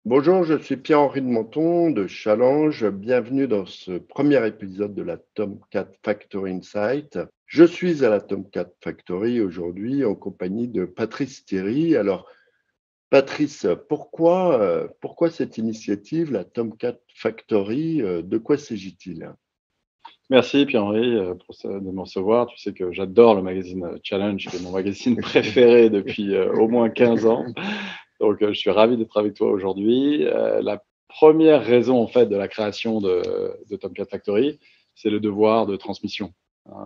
Bonjour, je suis Pierre-Henri de Menton de Challenge. Bienvenue dans ce premier épisode de la Tomcat Factory Insight. Je suis à la Tomcat Factory aujourd'hui en compagnie de Patrice Thierry. Alors, Patrice, pourquoi cette initiative, la Tomcat Factory, de quoi s'agit-il? Merci Pierre-Henri de me recevoir. Tu sais que j'adore le magazine Challenge, c'est mon magazine préféré depuis au moins 15 ans. Donc je suis ravi d'être avec toi aujourd'hui. La première raison en fait de la création de Tomcat Factory, c'est le devoir de transmission.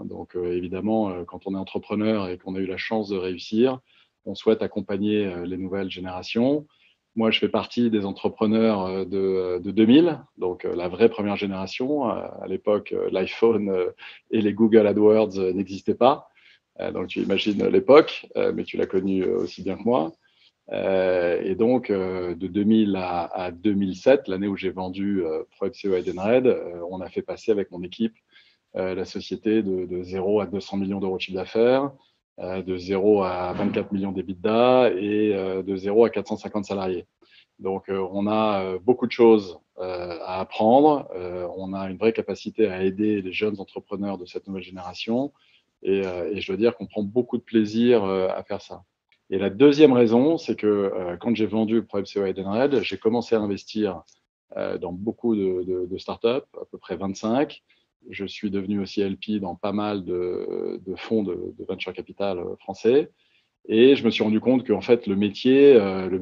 Donc évidemment, quand on est entrepreneur et qu'on a eu la chance de réussir, on souhaite accompagner les nouvelles générations. Moi, je fais partie des entrepreneurs de 2000, donc la vraie première génération. À l'époque, l'iPhone et les Google AdWords n'existaient pas. Donc, tu imagines l'époque, mais tu l'as connu aussi bien que moi. Et donc, de 2000 à 2007, l'année où j'ai vendu ProEpseo Edenred, on a fait passer avec mon équipe la société de 0 à 200 millions d'euros de chiffre d'affaires, de 0 à 24 millions d'EBITDA et de 0 à 450 salariés. Donc, on a beaucoup de choses à apprendre. On a une vraie capacité à aider les jeunes entrepreneurs de cette nouvelle génération. Et je dois dire qu'on prend beaucoup de plaisir à faire ça. Et la deuxième raison, c'est que quand j'ai vendu ProEpseo Edenred, j'ai commencé à investir dans beaucoup de startups, à peu près 25. Je suis devenu aussi LP dans pas mal de fonds de venture capital français. Et je me suis rendu compte qu'en fait, le métier,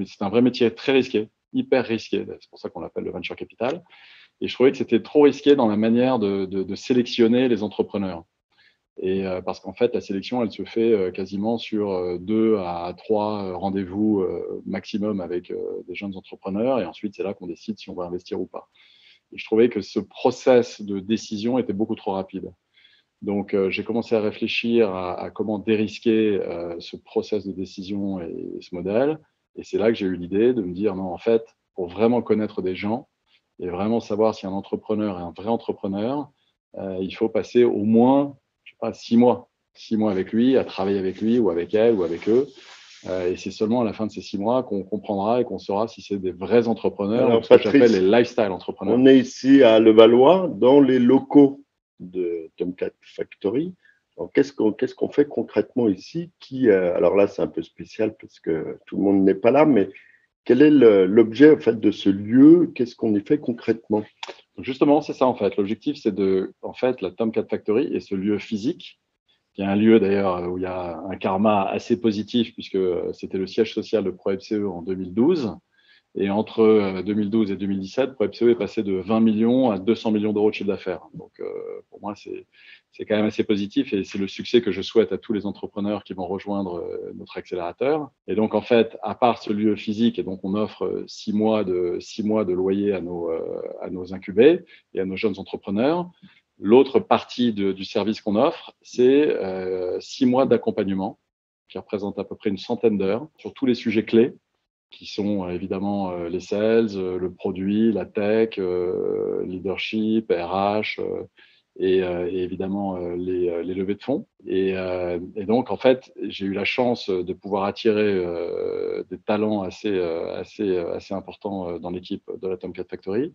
c'est un vrai métier très risqué, hyper risqué. C'est pour ça qu'on l'appelle le venture capital. Et je trouvais que c'était trop risqué dans la manière de sélectionner les entrepreneurs. Et parce qu'en fait, la sélection, elle se fait quasiment sur 2 à 3 rendez-vous maximum avec des jeunes entrepreneurs. Et ensuite, c'est là qu'on décide si on va investir ou pas. Et je trouvais que ce process de décision était beaucoup trop rapide. Donc, j'ai commencé à réfléchir à comment dérisquer ce process de décision et ce modèle. Et c'est là que j'ai eu l'idée de me dire, non, en fait, pour vraiment connaître des gens et vraiment savoir si un entrepreneur est un vrai entrepreneur, il faut passer au moins, je sais pas, 6 mois. 6 mois avec lui, à travailler avec lui ou avec elle ou avec eux. Et c'est seulement à la fin de ces 6 mois qu'on comprendra et qu'on saura si c'est des vrais entrepreneurs ou Alors, ce que j'appelle les Patrice, lifestyle entrepreneurs. on est ici à Levallois, dans les locaux de Tomcat Factory. Alors, qu'est-ce qu'on fait concrètement ici alors là, c'est un peu spécial parce que tout le monde n'est pas là, mais quel est l'objet en fait, de ce lieu? Qu'est-ce qu'on y fait concrètement? Donc justement, c'est ça en fait. L'objectif, c'est en fait, la Tomcat Factory est ce lieu physique, qui est un lieu d'ailleurs où il y a un karma assez positif puisque c'était le siège social de ProEpseo en 2012. Et entre 2012 et 2017, ProEpseo est passé de 20 millions à 200 millions d'euros de chiffre d'affaires. Donc, pour moi, c'est quand même assez positif et c'est le succès que je souhaite à tous les entrepreneurs qui vont rejoindre notre accélérateur. Et donc, en fait, à part ce lieu physique, et donc on offre 6 mois de loyer à nos incubés et à nos jeunes entrepreneurs. L'autre partie du service qu'on offre, c'est 6 mois d'accompagnement qui représente à peu près une centaine d'heures sur tous les sujets clés qui sont évidemment les sales, le produit, la tech, leadership, RH et évidemment les levées de fonds. Et donc, en fait, j'ai eu la chance de pouvoir attirer des talents assez importants dans l'équipe de la Tomcat Factory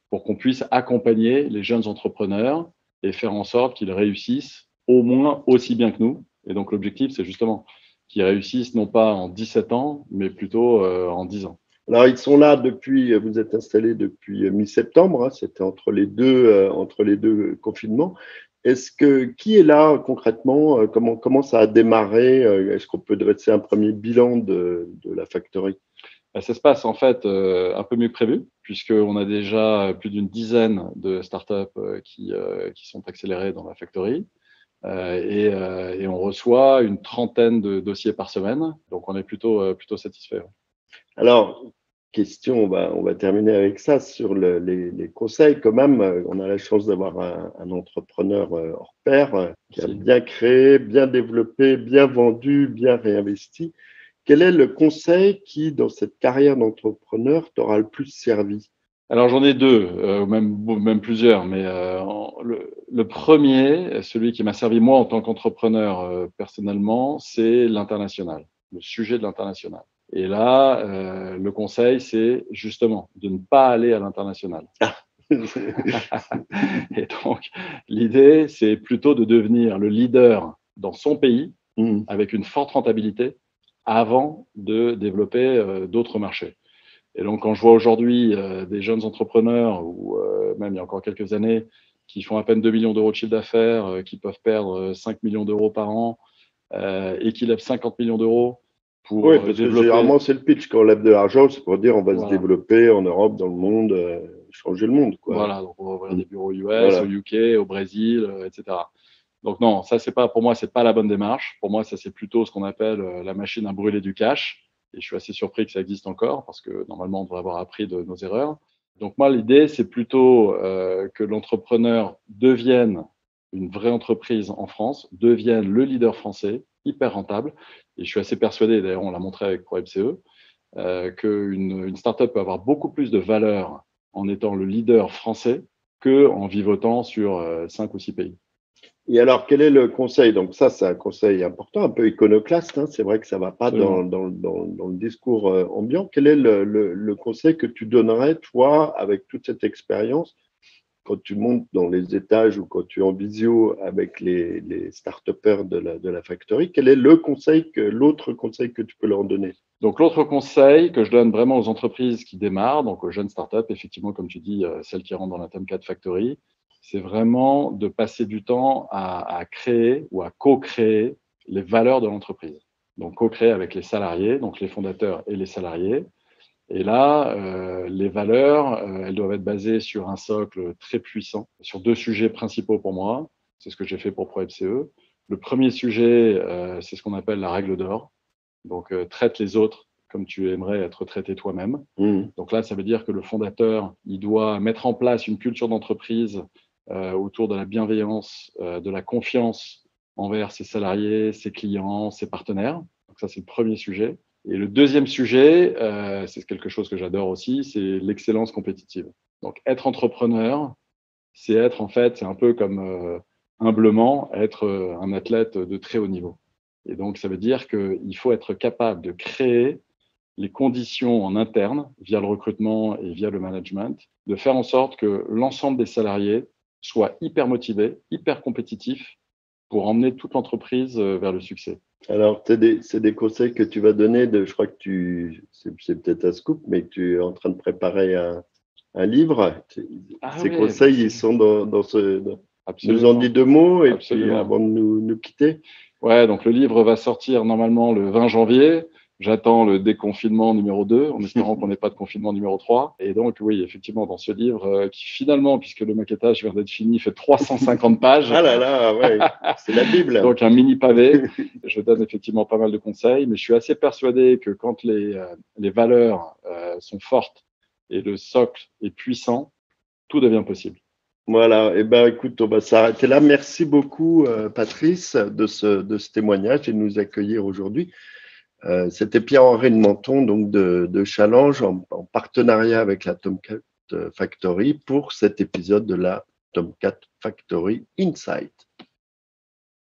pour qu'on puisse accompagner les jeunes entrepreneurs et faire en sorte qu'ils réussissent au moins aussi bien que nous. Et donc, l'objectif, c'est justement qu'ils réussissent non pas en 17 ans, mais plutôt en 10 ans. Alors, ils sont là vous êtes installés depuis mi-septembre, hein, c'était entre les deux confinements. Qui est là concrètement? Comment ça a démarré? Est-ce qu'on peut dresser un premier bilan de la factory? Ça se passe en fait un peu mieux que prévu, puisqu'on a déjà plus d'une dizaine de startups qui sont accélérées dans la factory. Et on reçoit une trentaine de dossiers par semaine, donc on est plutôt satisfait. Alors, question, on va terminer avec ça sur les conseils. Quand même, on a la chance d'avoir un entrepreneur hors pair qui a Merci. bien créé, bien développé, bien vendu, bien réinvesti. Quel est le conseil qui, dans cette carrière d'entrepreneur, t'aura le plus servi? Alors j'en ai deux, même plusieurs, mais le premier, celui qui m'a servi moi en tant qu'entrepreneur personnellement, c'est l'international, le sujet de l'international. Et là, le conseil, c'est justement de ne pas aller à l'international. Et donc, l'idée, c'est plutôt de devenir le leader dans son pays avec une forte rentabilité avant de développer d'autres marchés. Et donc, quand je vois aujourd'hui des jeunes entrepreneurs, ou même il y a encore quelques années, qui font à peine 2 millions d'euros de chiffre d'affaires, qui peuvent perdre 5 millions d'euros par an et qui lèvent 50 millions d'euros pour Oui, parce que développer. généralement, c'est le pitch. Quand on lève de l'argent, c'est pour dire on va se Voilà. développer en Europe, dans le monde, changer le monde, quoi. Voilà, donc on va ouvrir des bureaux US, Voilà. au UK, au Brésil, etc. Donc non, ça c'est pas, pour moi, c'est pas la bonne démarche. Pour moi, ça c'est plutôt ce qu'on appelle la machine à brûler du cash. Et je suis assez surpris que ça existe encore parce que normalement, on devrait avoir appris de nos erreurs. Donc moi, l'idée, c'est plutôt que l'entrepreneur devienne une vraie entreprise en France, devienne le leader français, hyper rentable. Et je suis assez persuadé, d'ailleurs, on l'a montré avec ProMCE, qu'une startup peut avoir beaucoup plus de valeur en étant le leader français qu'en vivotant sur 5 ou 6 pays. Et alors, quel est le conseil? Donc ça, c'est un conseil important, un peu iconoclaste, hein. C'est vrai que ça ne va pas dans le discours ambiant. Quel est le conseil que tu donnerais, toi, avec toute cette expérience, quand tu montes dans les étages ou quand tu es en visio avec les start-upers de la factory? Quel est l'autre conseil que tu peux leur donner? Donc, l'autre conseil que je donne vraiment aux entreprises qui démarrent, donc aux jeunes startups, effectivement, comme tu dis, celles qui rentrent dans la Tomcat Factory, c'est vraiment de passer du temps à créer ou à co-créer les valeurs de l'entreprise. Donc, co-créer avec les salariés, donc les fondateurs et les salariés. Et là, les valeurs, elles doivent être basées sur un socle très puissant, sur 2 sujets principaux pour moi. C'est ce que j'ai fait pour ProFCE. Le premier sujet, c'est ce qu'on appelle la règle d'or. Donc, traite les autres comme tu aimerais être traité toi-même. Donc là, ça veut dire que le fondateur, il doit mettre en place une culture d'entreprise autour de la bienveillance, de la confiance envers ses salariés, ses clients, ses partenaires. Donc ça, c'est le premier sujet. Et le deuxième sujet, c'est quelque chose que j'adore aussi, c'est l'excellence compétitive. Donc, être entrepreneur, c'est être, en fait, c'est un peu comme humblement être un athlète de très haut niveau. Et donc, ça veut dire qu'il faut être capable de créer les conditions en interne, via le recrutement et via le management, de faire en sorte que l'ensemble des salariés soient hyper motivés, hyper compétitifs pour emmener toute l'entreprise vers le succès. Alors, c'est des conseils que tu vas donner. Je crois que c'est peut-être un scoop, mais que tu es en train de préparer un livre. Ces Oui, conseils, ils sont dans ce. Nous en absolument. dis 2 mots et puis Absolument. avant de nous quitter. Ouais, donc le livre va sortir normalement le 20 janvier. J'attends le déconfinement numéro 2, en espérant qu'on n'ait pas de confinement numéro 3. Et donc, oui, effectivement, dans ce livre, qui finalement, puisque le maquettage vient d'être fini, fait 350 pages. Ah là là, ouais, c'est la Bible. Donc, un mini pavé. Je donne effectivement pas mal de conseils, mais je suis assez persuadé que quand les valeurs sont fortes et le socle est puissant, tout devient possible. Voilà, et ben écoute, on va s'arrêter là. Merci beaucoup, Patrice, de ce témoignage et de nous accueillir aujourd'hui. C'était Pierre-Henri de Menton, donc de Challenge, en partenariat avec la Tomcat Factory pour cet épisode de la Tomcat Factory Insight.